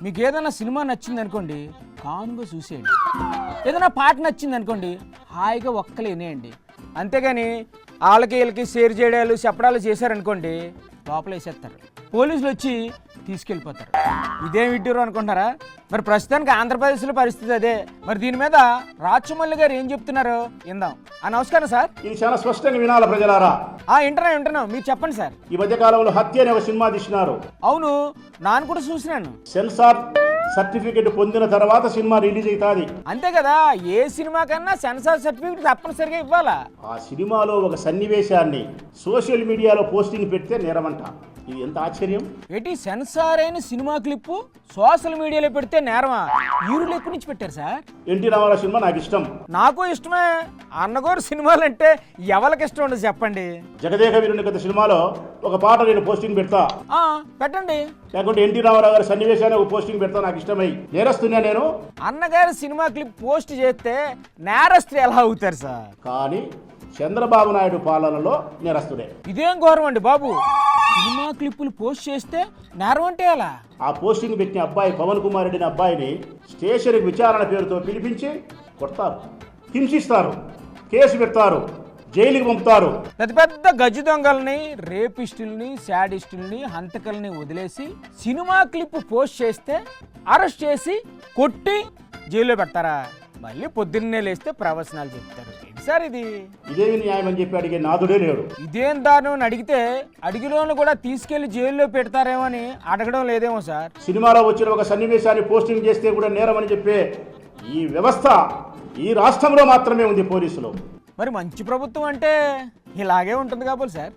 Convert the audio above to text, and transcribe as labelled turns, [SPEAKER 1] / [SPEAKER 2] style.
[SPEAKER 1] మీకు ఏదైనా సినిమా నచ్చింది అనుకోండి, కామ్గా చూసేయండి. ఏదైనా పాట నచ్చింది అనుకోండి, హాయిగా ఒక్కలు వినేయండి. అంతేగాని వాళ్ళకి వీళ్ళకి షేర్ చేయడాలు చెప్పడాలు చేశారనుకోండి, లోపల వేసేస్తారు. పోలీసులు వచ్చి తీసుకెళ్ళిపోతారు. ఇదేం విడ్డూరు అనుకుంటారా? మరి ప్రస్తుతానికి ఆంధ్రప్రదేశ్లో పరిస్థితి అదే. మరి దీని మీద రాచమల్లి గారు ఏం చెప్తున్నారు ఇందాం. నమస్కారం సార్.
[SPEAKER 2] ఇది చాలా స్పష్టంగా వినాల ప్రజలారా.
[SPEAKER 1] వింటున్నాం, మీరు చెప్పండి సార్.
[SPEAKER 2] ఈ మధ్య కాలంలో హత్య అనే ఒక సినిమా తీసినారు.
[SPEAKER 1] అవును, నాన్న కూడా చూసినాను.
[SPEAKER 2] సెన్సార్ సర్టిఫికెట్ పొందిన తర్వాత సినిమా రిలీజ్ అవుతుంది.
[SPEAKER 1] అంతే కదా, ఏ సినిమా కన్నా సెన్సార్ సర్టిఫికెట్ తప్పనిసరిగా ఇవ్వాలా.
[SPEAKER 2] ఆ సినిమాలో ఒక సన్నివేశాన్ని సోషల్ మీడియాలో పోస్టింగ్ పెడితే నేరమంట. ఇది ఎంత ఆశ్చర్యం!
[SPEAKER 1] ఏంటి, సెన్సార్ అయిన సినిమా క్లిప్పు సోషల్ మీడియాలో పెడితే నేరమా? హీరోలు ఎప్పటి నుంచి పెట్టారు సార్?
[SPEAKER 2] ఎన్టీ రామారావు సినిమా నాకు ఇష్టం.
[SPEAKER 1] నాకు ఇష్టమే. అన్నగారు సినిమాలు అంటే ఎవరికి ఇష్టం ఉండదు చెప్పండి.
[SPEAKER 2] జగదేక వీరుని కథ సినిమాలో ఒక పాట నేను పోస్టింగ్ పెడతా.
[SPEAKER 1] పెట్టండి.
[SPEAKER 2] లేకుంటే ఎన్టీ రామారావు గారి సన్నివేశాన్ని ఒక పోస్టింగ్ పెడతా. నాకు ఇష్టమై నేరస్తున్నా నేను.
[SPEAKER 1] అన్నగారు సినిమా క్లిప్ పోస్ట్ చేస్తే నేరస్తులు ఎలా అవుతారు సార్?
[SPEAKER 2] కానీ చంద్రబాబు నాయుడు పాలనలో నేరస్తుడే.
[SPEAKER 1] ఇదేం ఘోరం అండి బాబు. సినిమా క్లిప్పులు పోస్ట్ చేస్తే నేరం అంటే ఎలా?
[SPEAKER 2] ఆ పోస్టింగ్ పెట్టిన అబ్బాయి పవన్ కుమార్ రెడ్డిని అబ్బాయిని స్టేషన్కి విచారణ పేరుతో పిలిపించి కొడతారు, హింసిస్తారు, కేసు పెడతారు, జైలుకి పంపుతారు.
[SPEAKER 1] పెద్ద పెద్ద గజ్జి దొంగల్ని, రేపిస్టుల్ని, శాడిస్టుల్ని, హంతకుల్ని వదిలేసి సినిమా క్లిప్ పోస్ట్ చేస్తే అరెస్ట్ చేసి కొట్టి జైల్లో పెడతారా? మళ్ళీ పొద్దున్నే లేస్తే ప్రవచనాలు చెప్తారు. సార్
[SPEAKER 2] ఇదేమి న్యాయం అని చెప్పి అడిగే నాదుడే లేడు.
[SPEAKER 1] ఇదేం దారుణం అని అడిగితే అడిగిలోను కూడా తీసుకెళ్లి జైల్లో పెడతారేమో అని అడగడం లేదేమో సార్.
[SPEAKER 2] సినిమాలో వచ్చిన ఒక సన్నివేశాన్ని పోస్టింగ్ చేస్తే కూడా నేరం అని చెప్పే ఈ వ్యవస్థ ఈ రాష్ట్రంలో మాత్రమే ఉంది పోలీసులు.
[SPEAKER 1] మరి మంచి ప్రభుత్వం అంటే ఇలాగే ఉంటుంది కాబోలు సార్.